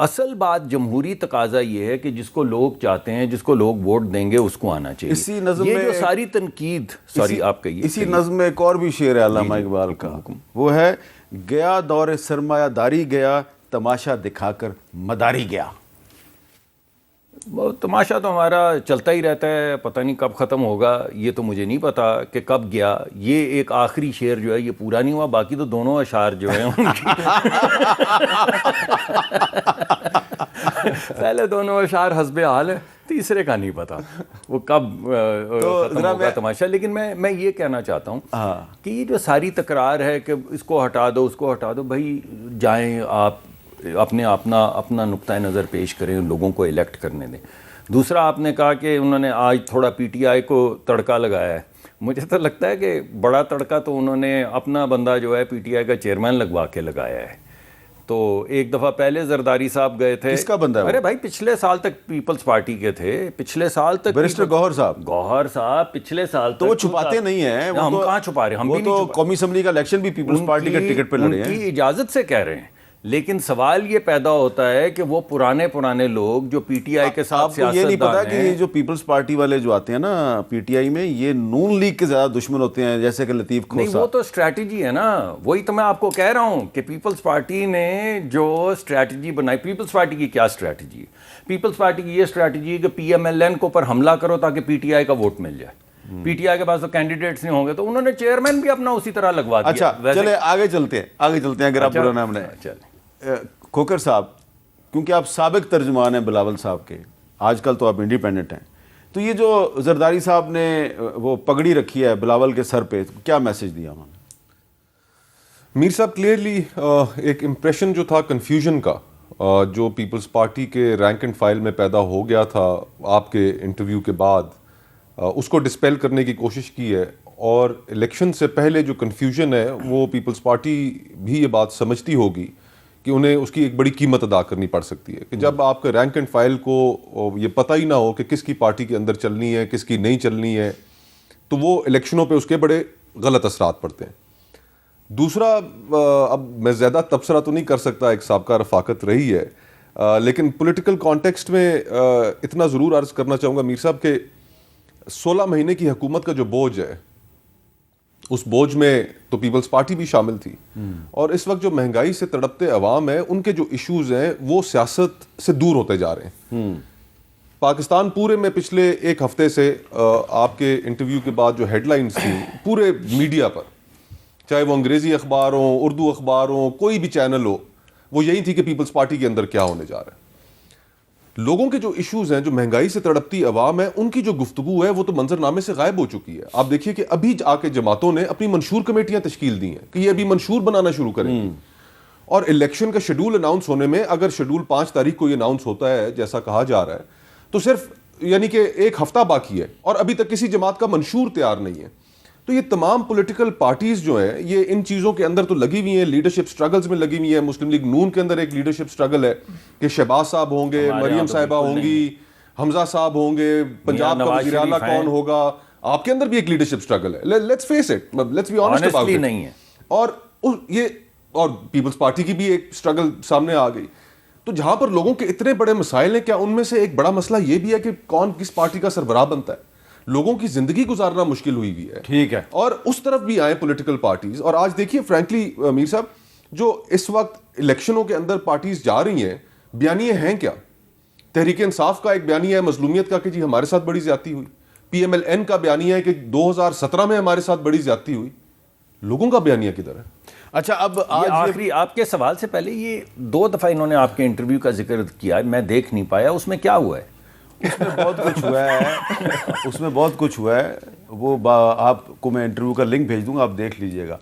اصل بات جمہوری تقاضا یہ ہے کہ جس کو لوگ چاہتے ہیں، جس کو لوگ ووٹ دیں گے، اس کو آنا چاہیے. اسی نظم یہ میں جو ساری تنقید، سوری آپ کہیے. اسی نظم میں ایک اور بھی شعر ہے علامہ اقبال کا، وہ ہے گیا دور سرمایہ داری گیا، تماشا دکھا کر مداری گیا. تماشا تو ہمارا چلتا ہی رہتا ہے، پتہ نہیں کب ختم ہوگا، یہ تو مجھے نہیں پتا کہ کب گیا. یہ ایک آخری شعر جو ہے یہ پورا نہیں ہوا، باقی تو دونوں اشعار جو ہیں ان کی پہلے دونوں اشعار حسب حال ہے، تیسرے کا نہیں پتا وہ کب ختم ہوگا تماشا. لیکن میں یہ کہنا چاہتا ہوں کہ یہ جو ساری تکرار ہے کہ اس کو ہٹا دو، اس کو ہٹا دو، بھائی جائیں آپ اپنا نقطۂ نظر پیش کریں، لوگوں کو الیکٹ کرنے دیں. دوسرا آپ نے کہا کہ انہوں نے آج تھوڑا پی ٹی آئی کو تڑکا لگایا ہے. مجھے تو لگتا ہے کہ بڑا تڑکا تو انہوں نے اپنا بندہ جو ہے پی ٹی آئی کا چیئرمین لگوا کے لگایا ہے. تو ایک دفعہ پہلے زرداری صاحب گئے تھے. کس کا بندہ ہے؟ ارے بھائی پچھلے سال تک پیپلز پارٹی کے تھے، پچھلے سال تک بیرسٹر گوہر صاحب پچھلے سال تو وہ چھپاتے نہیں ہیں. ہم کہاں چھپا رہے ہیں، ہم بھی تو قومی اسمبلی کا الیکشن بھی پیپلز پارٹی کے ٹکٹ پہ لڑے ہیں، ان کی اجازت سے کہہ رہے ہیں. لیکن سوال یہ پیدا ہوتا ہے کہ وہ پرانے لوگ جو پی ٹی آئی کے ساتھ سیاستدان ہیں، یہ نہیں پتا کہ یہ جو پیپلز پارٹی والے جو آتے ہیں نا پی ٹی آئی میں، یہ نون لیگ کے زیادہ دشمن ہوتے ہیں، جیسے کہ لطیف کھوسا. نہیں، وہ تو اسٹریٹجی ہے نا، وہی تو میں آپ کو کہہ رہا ہوں کہ پیپلز پارٹی نے جو اسٹریٹجی بنائی، پیپلز پارٹی کی کیا اسٹریٹجی ہے؟ پیپلز پارٹی کی یہ اسٹریٹجی ہے کہ پی ایم ایل این کو پر حملہ کرو تاکہ پی ٹی آئی کا ووٹ مل جائے. پی ٹی آئی کے پاس تو کینڈیڈیٹس نہیں ہوں گے تو انہوں نے چیئرمین بھی اپنا اسی طرح لگوا دیا. اچھا چلے آگے چلتے ہیں اگر آپ برا نام لیں. کھوکھر صاحب، کیونکہ آپ سابق ترجمان ہیں بلاول صاحب کے، آج کل تو آپ انڈیپینڈنٹ ہیں، تو یہ جو زرداری صاحب نے وہ پگڑی رکھی ہے بلاول کے سر پہ، کیا میسج دیا انہوں نے؟ میر صاحب کلیئرلی ایک امپریشن جو تھا کنفیوژن کا، جو پیپلز پارٹی کے رینک اینڈ فائل میں پیدا ہو گیا تھا آپ کے انٹرویو کے بعد، اس کو ڈسپیل کرنے کی کوشش کی ہے. اور الیکشن سے پہلے جو کنفیوژن ہے وہ پیپلز پارٹی بھی یہ بات سمجھتی ہوگی کہ انہیں اس کی ایک بڑی قیمت ادا کرنی پڑ سکتی ہے کہ جب آپ کے رینک اینڈ فائل کو یہ پتہ ہی نہ ہو کہ کس کی پارٹی کے اندر چلنی ہے، کس کی نہیں چلنی ہے، تو وہ الیکشنوں پہ اس کے بڑے غلط اثرات پڑتے ہیں. دوسرا، اب میں زیادہ تبصرہ تو نہیں کر سکتا، ایک سابقہ رفاقت رہی ہے، لیکن پولیٹیکل کانٹیکسٹ میں اتنا ضرور عرض کرنا چاہوں گا میر صاحب کہ 16 مہینے کی حکومت کا جو بوجھ ہے، اس بوجھ میں تو پیپلز پارٹی بھی شامل تھی. اور اس وقت جو مہنگائی سے تڑپتے عوام ہیں، ان کے جو ایشوز ہیں وہ سیاست سے دور ہوتے جا رہے ہیں. پاکستان پورے میں پچھلے ایک ہفتے سے آپ کے انٹرویو کے بعد جو ہیڈ لائنز تھیں پورے میڈیا پر، چاہے وہ انگریزی اخبار ہوں، اردو اخبار ہوں، کوئی بھی چینل ہو، وہ یہی تھی کہ پیپلز پارٹی کے اندر کیا ہونے جا رہا ہے. لوگوں کے جو ایشوز ہیں، جو مہنگائی سے تڑپتی عوام ہے، ان کی جو گفتگو ہے وہ تو منظرنامے سے غائب ہو چکی ہے. آپ دیکھیے کہ ابھی آ کے جماعتوں نے اپنی منشور کمیٹیاں تشکیل دی ہیں کہ یہ ابھی منشور بنانا شروع کریں گے. اور الیکشن کا شیڈول اناؤنس ہونے میں، اگر شیڈول 5 تاریخ کو یہ اناؤنس ہوتا ہے جیسا کہا جا رہا ہے، تو صرف یعنی کہ ایک ہفتہ باقی ہے اور ابھی تک کسی جماعت کا منشور تیار نہیں ہے. تو یہ تمام پولیٹیکل پارٹیز جو ہیں یہ ان چیزوں کے اندر تو لگی ہوئی ہیں، لیڈرشپ سٹرگلز میں لگی ہوئی ہیں. مسلم لیگ نون کے اندر ایک لیڈرشپ سٹرگل ہے کہ شہباز صاحب ہوں گے، مریم صاحبہ ہوں گی، حمزہ صاحب ہوں گے، پنجاب کا وزیر اعلیٰ کون ہوگا. آپ کے اندر بھی ایک لیڈرشپ سٹرگل ہے، let's face it, let's be honest about it. نہیں ہے. اور پیپلز پارٹی کی بھی ایک سٹرگل سامنے آ گئی. تو جہاں پر لوگوں کے اتنے بڑے مسائل ہیں، کیا ان میں سے ایک بڑا مسئلہ یہ بھی ہے کہ کون کس پارٹی کا سربراہ بنتا ہے؟ لوگوں کی زندگی گزارنا مشکل ہوئی ہوئی ہے. ٹھیک ہے. اور اس طرف بھی آئے پولیٹیکل پارٹیز. اور آج دیکھیے فرینکلی میر صاحب، جو اس وقت الیکشنوں کے اندر پارٹیز جا رہی ہیں، بیانیے ہیں کیا؟ تحریک انصاف کا ایک بیانیہ ہے مظلومیت کا کہ جی ہمارے ساتھ بڑی زیادتی ہوئی. پی ایم ایل این کا بیانیہ ہے کہ 2017 میں ہمارے ساتھ بڑی زیادتی ہوئی. لوگوں کا بیانیہ کدھر ہے؟ اچھا، اب آخری آپ کے سوال سے پہلے یہ 2 دفعہ انہوں نے آپ کے انٹرویو کا ذکر کیا، میں دیکھ نہیں پایا، اس میں کیا ہوا ہے؟ اس میں بہت کچھ ہوا ہے. وہ آپ کو میں انٹرویو کا لنک بھیج دوں گا، آپ دیکھ لیجئے گا.